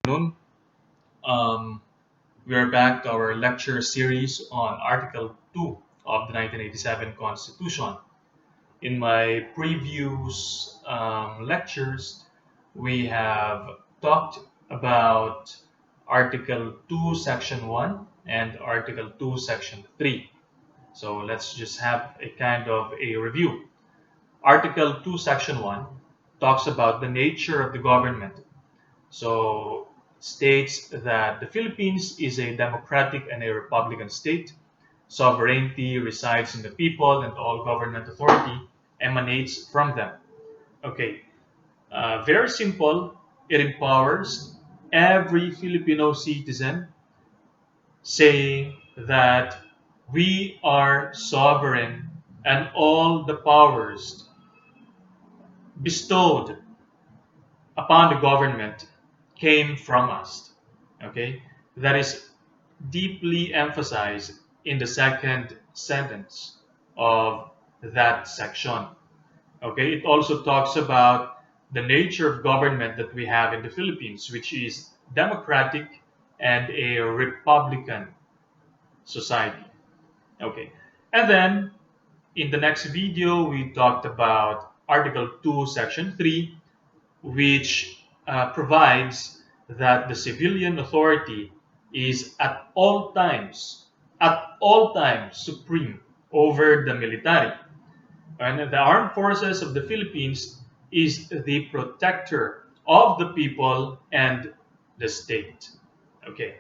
Noon. Um, we are back to our lecture series on Article 2 of the 1987 Constitution. In my previous lectures, we have talked about Article 2, Section 1 and Article 2, Section 3. So let's just have a kind of a review. Article 2, Section 1 talks about the nature of the government. So states that the Philippines is a democratic and a republican state. Sovereignty resides in the people and all government authority emanates from them. Okay, very simple. It empowers every Filipino citizen, saying that we are sovereign and all the powers bestowed upon the government came from us. Okay, that is deeply emphasized in the second sentence of that section. Okay, it also talks about the nature of government that we have in the Philippines, which is democratic and a republican society. Okay, and then in the next video, we talked about Article 2, Section 3, which provides that the civilian authority is at all times supreme over the military. And the armed forces of the Philippines is the protector of the people and the state. Okay.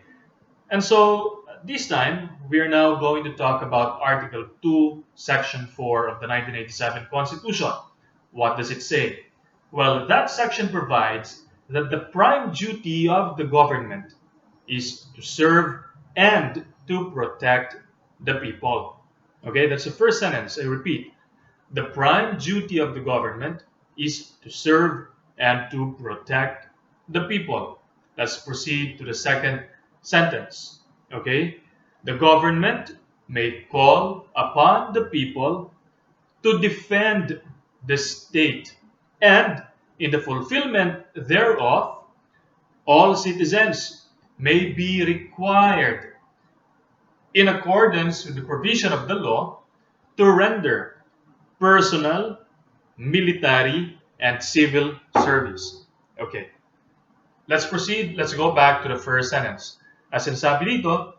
And so this time, we are now going to talk about Article 2, Section 4 of the 1987 Constitution. What does it say? Well, that section provides that the prime duty of the government is to serve and to protect the people. Okay, that's the first sentence. I repeat, the prime duty of the government is to serve and to protect the people. Let's proceed to the second sentence. Okay? The government may call upon the people to defend the state, and in the fulfillment thereof, all citizens may be required, in accordance with the provision of the law, to render personal, military, and civil service. Okay, let's proceed. Let's go back to the first sentence. As sinasabi dito,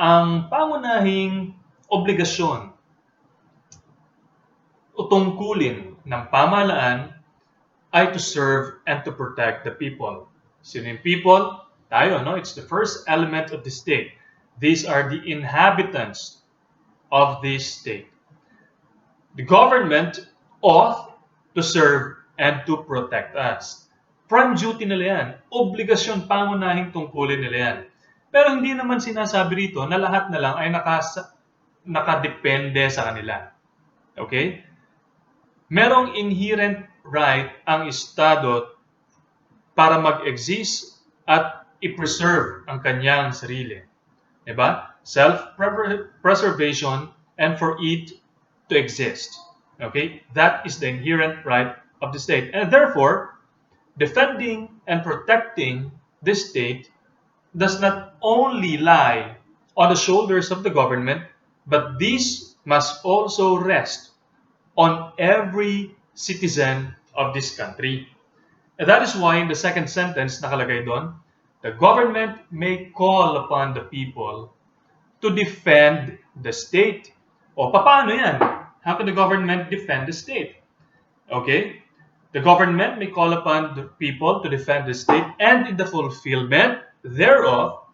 ang pangunahing obligasyon o tungkulin ng pamahalaan ay to serve and to protect the people. Sino yung people? Tayo, no? It's the first element of the state. These are the inhabitants of this state. The government ought to serve and to protect us. Prime duty nila yan. Obligasyon, pangunahing tungkulin nila yan. Pero hindi naman sinasabi rito na lahat na lang ay nakadepende sa kanila. Okay? Merong inherent right ang Estado para mag-exist at i-preserve ang kanyang sarili. Diba? Self-preservation and for it to exist. Okay? That is the inherent right of the state. And therefore, defending and protecting the state does not only lie on the shoulders of the government, but this must also rest on every citizen of this country. And that is why in the second sentence nakalagay doon, the government may call upon the people to defend the state. O paano yan? How can the government defend the state? Okay? The government may call upon the people to defend the state, and in the fulfillment thereof,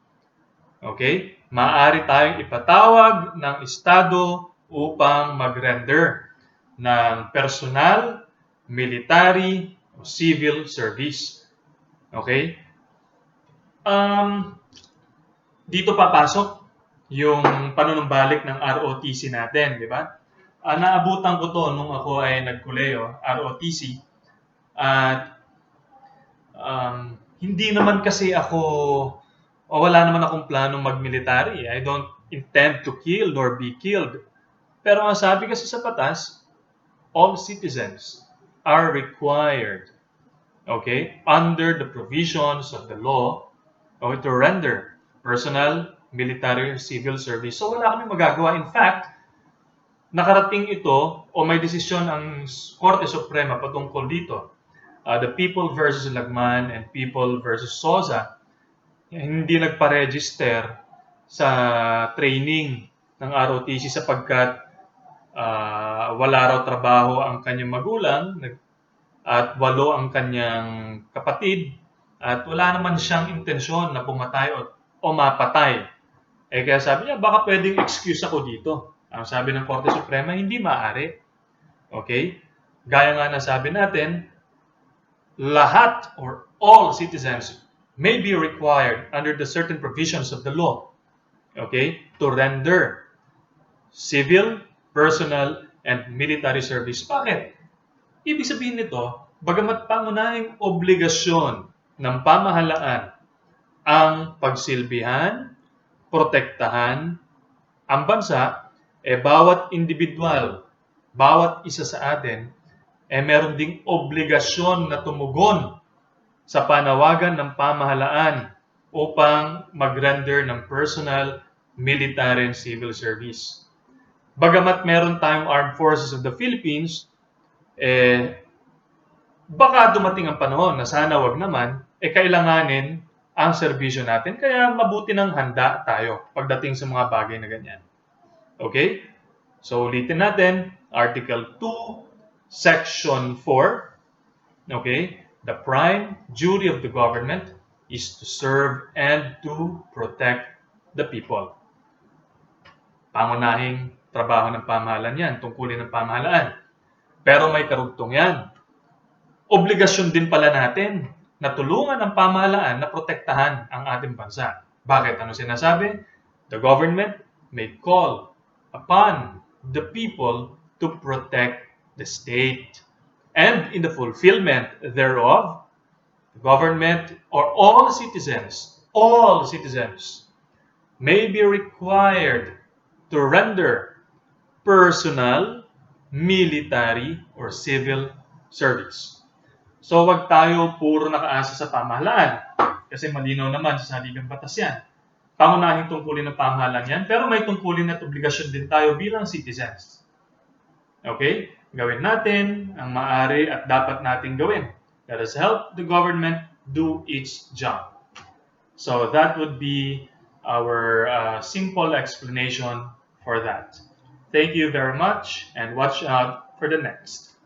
okay, maaari tayong ipatawag ng Estado upang mag-render ng personal, military, o civil service. Okay? Dito papasok yung panunumbalik ng ROTC natin, di ba? Naabutan ko to nung ako ay nagkuleyo, ROTC. At hindi naman kasi ako, o wala naman akong planong mag-military. I don't intend to kill nor be killed. Pero ang sabi kasi sa batas, all citizens are required, okay, under the provisions of the law, or to render personal, military, or civil service. So wala kami magagawa. In fact, nakarating ito o may desisyon ang Korte Suprema patungkol dito. The People versus Lagman and People versus Sosa, hindi nagpa-register sa training ng ROTC sapagkat wala raw trabaho ang kanyang magulang at 8 ang kanyang kapatid at wala naman siyang intensyon na pumatay o mapatay. Kaya sabi niya, baka pwedeng excuse ako dito. Ang sabi ng Korte Suprema, hindi maaari. Okay? Gaya nga na sabi natin, lahat or all citizens may be required under the certain provisions of the law, okay, to render civil, personal, and military service. Bakit? Ibig sabihin nito, bagamat pangunahing obligasyon ng pamahalaan ang pagsilbihan, protektahan ang bansa, bawat individual, bawat isa sa atin, meron ding obligasyon na tumugon sa panawagan ng pamahalaan upang mag-render ng personal, military, and civil service. Bagamat meron tayong Armed Forces of the Philippines, baka dumating ang panahon na sana wag naman, kailanganin ang serbisyo natin. Kaya mabuti ng handa tayo pagdating sa mga bagay na ganyan. Okay? So ulitin natin, Article 2, Section 4, okay? The prime duty of the government is to serve and to protect the people. Pangunahing trabaho ng pamahalaan yan, tungkulin ng pamahalaan. Pero may karugtong yan. Obligasyon din pala natin na tulungan ang pamahalaan na protektahan ang ating bansa. Bakit? Ano sinasabi? The government may call upon the people to protect the state. And in the fulfillment thereof, the government or all citizens may be required to render personal, military, or civil service. So wag tayo puro nakaasa sa pamahalaan kasi malinaw naman sa saligang batas yan. Pangunahing tungkulin ng pamahalaan yan, pero may tungkulin at obligasyon din tayo bilang citizens. Okay? Gawin natin ang maaari at dapat nating gawin. Let us help the government do its job. So that would be our simple explanation for that. Thank you very much and watch out for the next.